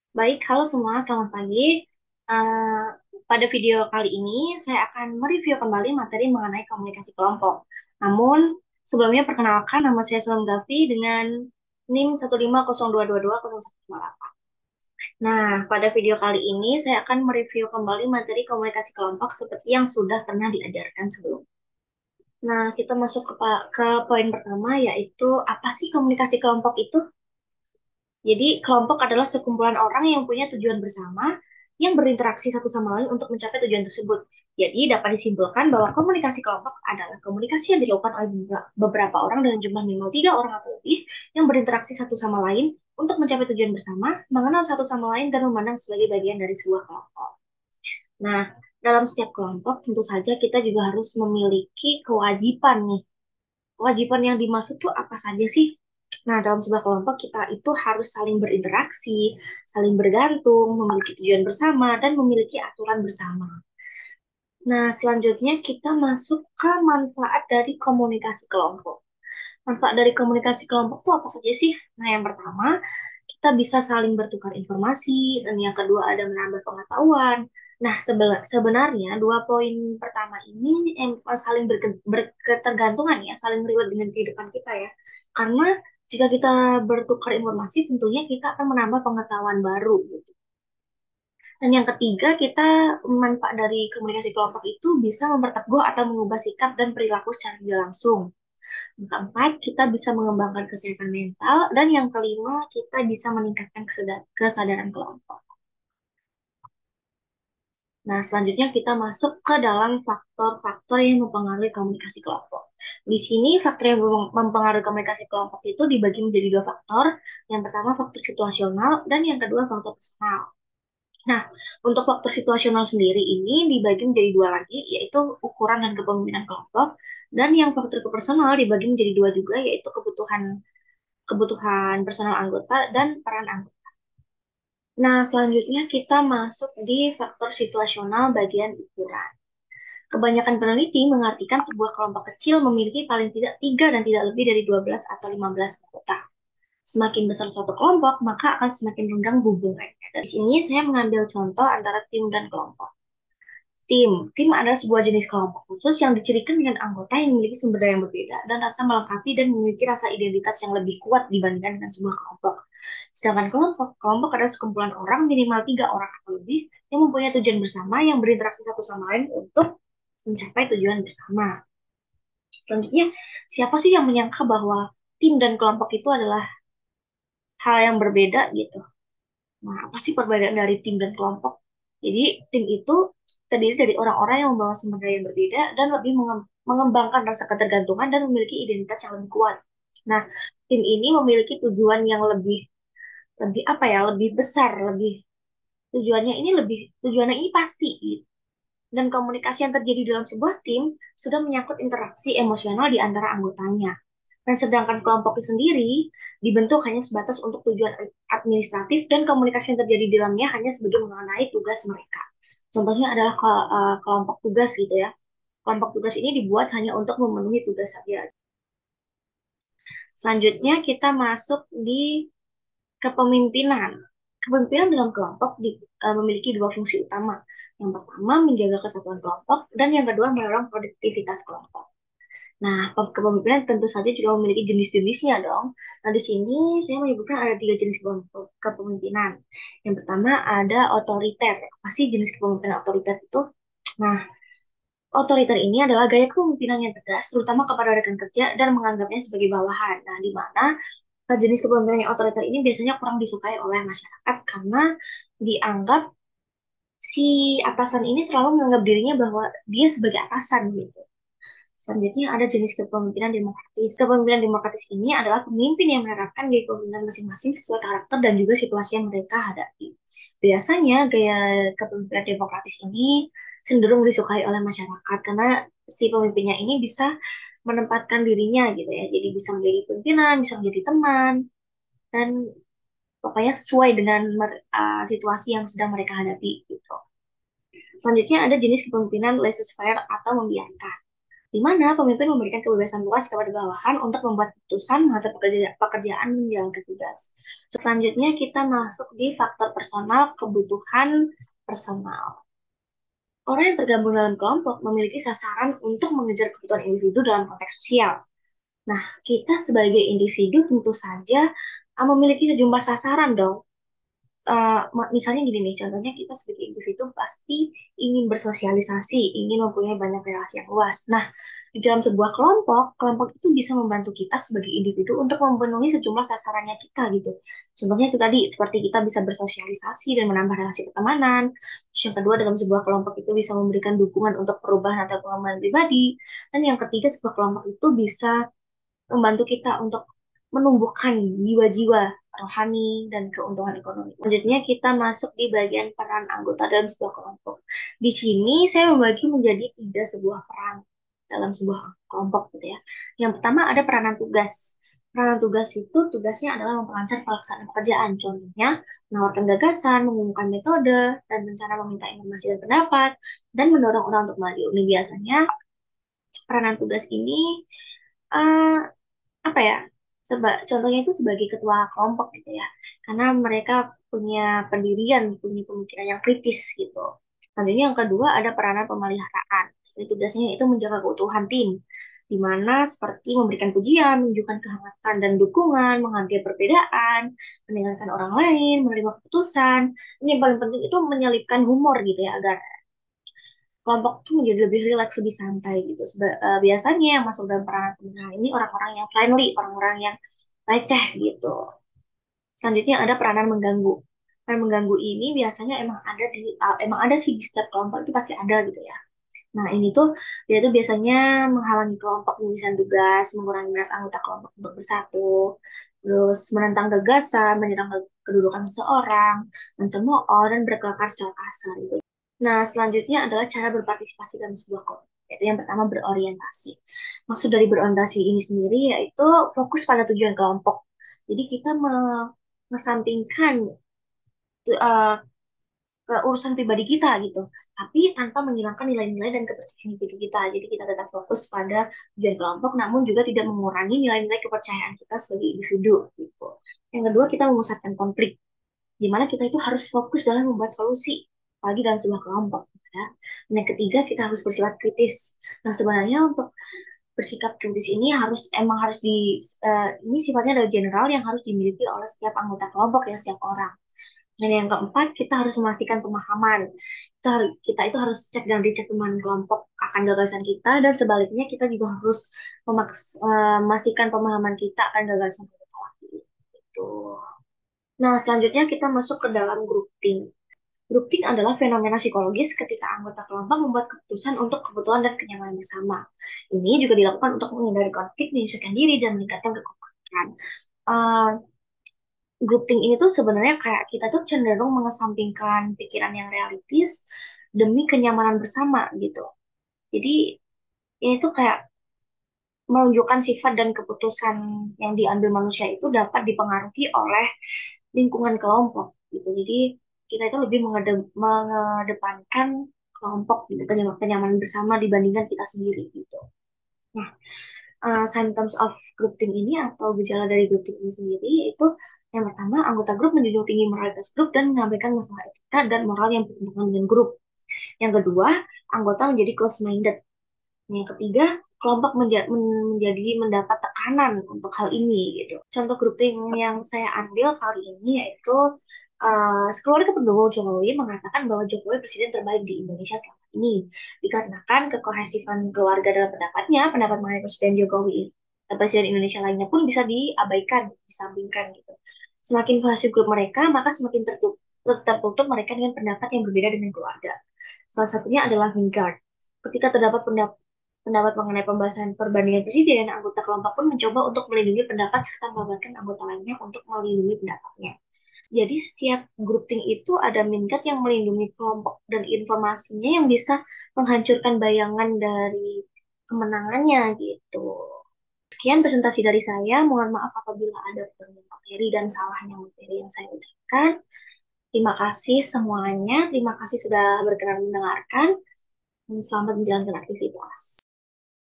Baik, halo semua, selamat pagi. Eh, Pada video kali ini, saya akan mereview kembali materi mengenai komunikasi kelompok. Namun, sebelumnya perkenalkan nama saya Sulam Gavi dengan NIM 15022220158. Nah, pada video kali ini, saya akan mereview kembali materi komunikasi kelompok seperti yang sudah pernah diajarkan sebelumnya. Nah, kita masuk ke poin pertama, yaitu apa sih komunikasi kelompok itu? Jadi, kelompok adalah sekumpulan orang yang punya tujuan bersama yang berinteraksi satu sama lain untuk mencapai tujuan tersebut. Jadi, dapat disimpulkan bahwa komunikasi kelompok adalah komunikasi yang dilakukan oleh beberapa orang dengan jumlah minimal 3 orang atau lebih yang berinteraksi satu sama lain untuk mencapai tujuan bersama, mengenal satu sama lain, dan memandang sebagai bagian dari sebuah kelompok. Nah, dalam setiap kelompok tentu saja kita juga harus memiliki kewajiban nih. Kewajiban yang dimaksud tuh apa saja sih? Nah, dalam sebuah kelompok kita itu harus saling berinteraksi, saling bergantung, memiliki tujuan bersama, dan memiliki aturan bersama. Nah, selanjutnya kita masuk ke manfaat dari komunikasi kelompok. Manfaat dari komunikasi kelompok itu apa saja sih? Nah, yang pertama, kita bisa saling bertukar informasi, dan yang kedua ada menambah pengetahuan. Nah, sebenarnya dua poin pertama ini saling berketergantungan ya, saling relate dengan kehidupan kita ya. Karena jika kita bertukar informasi, tentunya kita akan menambah pengetahuan baru gitu. Dan yang ketiga, kita manfaat dari komunikasi kelompok itu bisa memperteguh atau mengubah sikap dan perilaku secara tidak langsung. Yang keempat, kita bisa mengembangkan kesehatan mental. Dan yang kelima, kita bisa meningkatkan kesadaran kelompok. Nah, selanjutnya kita masuk ke dalam faktor-faktor yang mempengaruhi komunikasi kelompok. Di sini, faktor yang mempengaruhi komunikasi kelompok itu dibagi menjadi dua faktor. Yang pertama, faktor situasional, dan yang kedua, faktor personal. Nah, untuk faktor situasional sendiri ini dibagi menjadi dua lagi, yaitu ukuran dan kepemimpinan kelompok. Dan yang faktor personal dibagi menjadi dua juga, yaitu kebutuhan kebutuhan personal anggota dan peran anggota. Nah, selanjutnya kita masuk di faktor situasional bagian ukuran. Kebanyakan peneliti mengartikan sebuah kelompok kecil memiliki paling tidak 3 dan tidak lebih dari 12 atau 15 anggota. Semakin besar suatu kelompok, maka akan semakin renggang hubungannya. Dari sini saya mengambil contoh antara tim dan kelompok. Tim adalah sebuah jenis kelompok khusus yang dicirikan dengan anggota yang memiliki sumber daya yang berbeda dan rasa melengkapi dan memiliki rasa identitas yang lebih kuat dibandingkan dengan sebuah kelompok. Sedangkan kelompok adalah sekumpulan orang minimal 3 orang atau lebih yang mempunyai tujuan bersama yang berinteraksi satu sama lain untuk mencapai tujuan bersama. Selanjutnya, siapa sih yang menyangka bahwa tim dan kelompok itu adalah hal yang berbeda gitu? Nah, apa sih perbedaan dari tim dan kelompok? Jadi, tim itu terdiri dari orang-orang yang membawa sumber daya yang berbeda dan lebih mengembangkan rasa ketergantungan dan memiliki identitas yang lebih kuat. Nah, tim ini memiliki tujuan yang lebih lebih apa ya, lebih besar, tujuannya ini pasti gitu. Dan komunikasi yang terjadi dalam sebuah tim sudah menyangkut interaksi emosional di antara anggotanya. Dan sedangkan kelompok sendiri dibentuk hanya sebatas untuk tujuan administratif dan komunikasi yang terjadi di dalamnya hanya sebagai mengenai tugas mereka. Contohnya adalah kelompok tugas gitu ya. Kelompok tugas ini dibuat hanya untuk memenuhi tugas saja. Selanjutnya kita masuk di kepemimpinan. Kepemimpinan dalam kelompok memiliki dua fungsi utama. Yang pertama, menjaga kesatuan kelompok, dan yang kedua, mendorong produktivitas kelompok. Nah, kepemimpinan tentu saja juga memiliki jenis-jenisnya dong. Nah, di sini saya menyebutkan ada 3 jenis kepemimpinan. Yang pertama ada otoriter. Apa sih jenis kepemimpinan otoriter itu? Nah, otoriter ini adalah gaya kepemimpinan yang tegas, terutama kepada rekan kerja dan menganggapnya sebagai bawahan. Nah, di mana jenis kepemimpinan yang otoriter ini biasanya kurang disukai oleh masyarakat karena dianggap si atasan ini terlalu menganggap dirinya bahwa dia sebagai atasan gitu. Selanjutnya ada jenis kepemimpinan demokratis. Kepemimpinan demokratis ini adalah pemimpin yang menerapkan gaya kepemimpinan masing-masing sesuai karakter dan juga situasi yang mereka hadapi. Biasanya gaya kepemimpinan demokratis ini cenderung disukai oleh masyarakat karena si pemimpinnya ini bisa menempatkan dirinya gitu ya. Jadi bisa menjadi pimpinan, bisa menjadi teman, dan pokoknya sesuai dengan situasi yang sedang mereka hadapi gitu. Selanjutnya ada jenis kepemimpinan laissez-faire atau membiarkan. di mana pemimpin memberikan kebebasan luas kepada bawahan untuk membuat keputusan, mengatur pekerjaan, dan menjalankan tugas. Selanjutnya kita masuk di faktor personal, kebutuhan personal. Orang yang tergabung dalam kelompok memiliki sasaran untuk mengejar kebutuhan individu dalam konteks sosial. Nah, kita sebagai individu tentu saja memiliki sejumlah sasaran dong. Misalnya gini nih, contohnya kita sebagai individu pasti ingin bersosialisasi, ingin mempunyai banyak relasi yang luas. Nah, di dalam sebuah kelompok, kelompok itu bisa membantu kita sebagai individu untuk memenuhi sejumlah sasarannya kita gitu. Contohnya itu tadi, seperti kita bisa bersosialisasi dan menambah relasi pertemanan. Terus yang kedua, dalam sebuah kelompok itu bisa memberikan dukungan untuk perubahan atau pengembangan pribadi. Dan yang ketiga, sebuah kelompok itu bisa membantu kita untuk menumbuhkan jiwa-jiwa rohani dan keuntungan ekonomi. Selanjutnya kita masuk di bagian peran anggota dalam sebuah kelompok. Di sini saya membagi menjadi tiga sebuah peran dalam sebuah kelompok gitu ya. Yang pertama ada peranan tugas. Peranan tugas itu tugasnya adalah memperlancar pelaksanaan pekerjaan. Contohnya menawarkan gagasan, mengumumkan metode, dan rencana meminta informasi dan pendapat, dan mendorong orang untuk maju. Ini biasanya peranan tugas ini eh, apa ya, contohnya itu sebagai ketua kelompok gitu ya, karena mereka punya pendirian, punya pemikiran yang kritis gitu. Selanjutnya yang kedua ada peranan pemeliharaan. Jadi tugasnya itu menjaga keutuhan tim, di mana seperti memberikan pujian, menunjukkan kehangatan dan dukungan, menghargai perbedaan, mendengarkan orang lain, menerima keputusan. Ini yang paling penting itu menyelipkan humor gitu ya, agar kelompok tuh menjadi lebih rileks, lebih santai gitu. Biasanya yang masuk dalam peranan pemilihan ini orang-orang yang friendly, orang-orang yang receh gitu. Selanjutnya ada peranan mengganggu. Peranan mengganggu ini biasanya emang ada sih di setiap kelompok itu pasti ada gitu ya. Nah, ini tuh dia tuh biasanya menghalangi kelompok penyelesaian tugas, mengurangi minat anggota kelompok untuk bersatu, terus menentang gagasan, menyerang kedudukan seseorang, mencemooh dan berkelakar secara kasar gitu. Nah, selanjutnya adalah cara berpartisipasi dalam sebuah kelompok. Yaitu yang pertama berorientasi. Maksud dari berorientasi ini sendiri yaitu fokus pada tujuan kelompok. Jadi kita mengesampingkan uh, urusan pribadi kita gitu, tapi tanpa menghilangkan nilai-nilai dan kepercayaan individu kita. Jadi kita tetap fokus pada tujuan kelompok, namun juga tidak mengurangi nilai-nilai kepercayaan kita sebagai individu gitu. Yang kedua, kita memusatkan konflik, di mana kita itu harus fokus dalam membuat solusi, apalagi dalam sebuah kelompok. Ya. Dan yang ketiga, kita harus bersifat kritis. Nah, sebenarnya untuk bersikap kritis ini harus ini sifatnya adalah general yang harus dimiliki oleh setiap anggota kelompok ya, setiap orang. Dan yang keempat, kita harus memastikan pemahaman. Kita itu harus cek dan recheck teman kelompok akan gagasan kita, dan sebaliknya kita juga harus memastikan pemahaman kita akan gagasan kita lagi. Gitu. Nah, selanjutnya kita masuk ke dalam grouping. Grouping adalah fenomena psikologis ketika anggota kelompok membuat keputusan untuk kebutuhan dan kenyamanan bersama. Ini juga dilakukan untuk menghindari konflik, menyesuaikan diri, dan meningkatkan kekompakan. Uh, Grouping ini tuh sebenarnya kayak kita tuh cenderung mengesampingkan pikiran yang realistis demi kenyamanan bersama gitu. Jadi ini tuh kayak menunjukkan sifat dan keputusan yang diambil manusia itu dapat dipengaruhi oleh lingkungan kelompok gitu. Jadi kita itu lebih mengedepankan kelompok gitu, kenyamanan bersama dibandingkan kita sendiri gitu. Nah, symptoms of grouping ini atau gejala dari grouping ini sendiri yaitu yang pertama, anggota grup menjunjung tinggi moralitas grup dan mengabaikan masalah etika dan moral yang bertentangan dengan grup. Yang kedua, anggota menjadi close-minded. Yang ketiga, kelompok menjadi mendapat tekanan untuk hal ini gitu. Contoh grouping yang saya ambil kali ini yaitu sekeluarga pendukung Jokowi mengatakan bahwa Jokowi presiden terbaik di Indonesia selama ini. Dikarenakan kekohesifan keluarga dalam pendapatnya, pendapat mengenai Presiden Jokowi dan Presiden Indonesia lainnya pun bisa diabaikan, disampingkan gitu. Semakin kohesif grup mereka, maka semakin tertutup mereka dengan pendapat yang berbeda dengan keluarga. Salah satunya adalah Vanguard. Ketika terdapat pendapat mengenai pembahasan perbandingan presiden, anggota kelompok pun mencoba untuk melindungi pendapat serta melibatkan anggota lainnya untuk melindungi pendapatnya. Jadi setiap grouping itu ada minggat yang melindungi kelompok dan informasinya yang bisa menghancurkan bayangan dari kemenangannya gitu. Sekian presentasi dari saya. Mohon maaf apabila ada pertanyaan materi dan salahnya materi yang saya ucapkan. Terima kasih semuanya. Terima kasih sudah berkenan mendengarkan. Dan selamat menjalankan aktivitas.